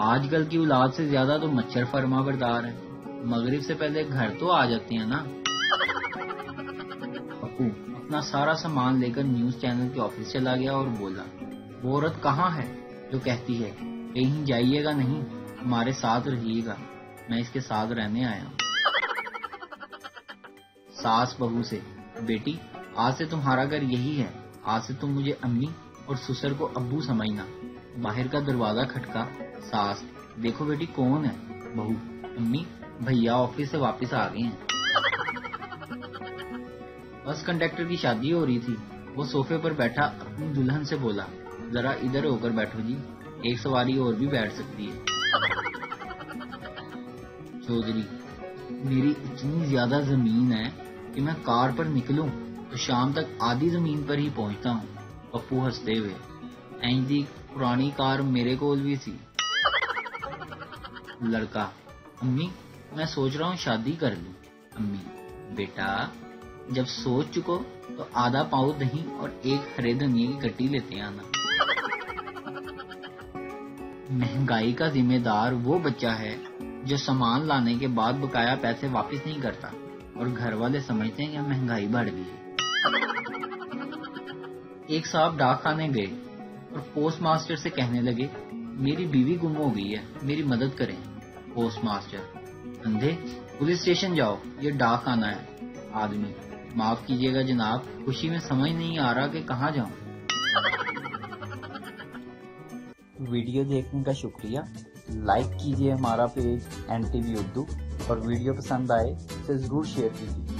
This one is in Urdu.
آج کل کی اولاد سے زیادہ تو مچھر فرما بردار ہے، مغرب سے پہلے گھر تو آ جاتے ہیں نا۔ ابو اپنا سارا سامان لے کر نیوز چینل کے آفس چلا گیا اور بولا، وہ عورت کہاں ہے جو کہتی ہے کہیں جائیے گا نہیں، ہمارے ساتھ رہیے گا، میں اس کے ساتھ رہنے آیا ہوں۔ ساس بہو سے، بیٹی آج سے تمہارا گھر یہی ہے، آج سے تم مجھے امی اور سسر کو ابو سمجھنا۔ باہر کا دروازہ کھٹکا، ساس، دیکھو بیٹی کون ہے؟ بہو، امی بھیا آفس سے واپس آ گئے ہیں۔ بس کنڈکٹر کی شادی ہو رہی تھی، وہ صوفے پر بیٹھا اپنی دلہن سے بولا، ذرا ادھر ہو کر بیٹھو جی، ایک سواری اور بھی بیٹھ سکتی ہے۔ چودھری، میری اتنی زیادہ زمین ہے کہ میں کار پر نکلوں تو شام تک آدھی زمین پر ہی پہنچتا ہوں۔ پپو ہنستے ہوئے، اینج دی پرانی کار میرے کول بھی سی۔ لڑکا، امی میں سوچ رہا ہوں شادی کر لوں۔ امی، بیٹا جب سوچ چکو تو آدھا پاؤ دہی اور ایک ہرے دھنیے کی کٹی لیتے آنا۔ مہنگائی کا ذمہ دار وہ بچہ ہے جو سامان لانے کے بعد بقایا پیسے واپس نہیں کرتا، اور گھر والے سمجھتے ہیں کہ مہنگائی بڑھ گئی ہے۔ ایک صاحب ڈاک خانے گئے اور پوسٹ ماسٹر سے کہنے لگے، میری بیوی گم ہو گئی ہے، میری مدد کریں۔ پوسٹ ماسٹر، اندھے پولیس اسٹیشن جاؤ، یہ ڈاک خانہ ہے۔ آدمی، معاف کیجیے گا جناب، خوشی میں سمجھ نہیں آ رہا کہ کہاں جاؤں۔ ویڈیو دیکھنے کا شکریہ، لائک کیجیے ہمارا پیج NTV اردو، اور ویڈیو پسند آئے اسے ضرور شیئر کیجیے۔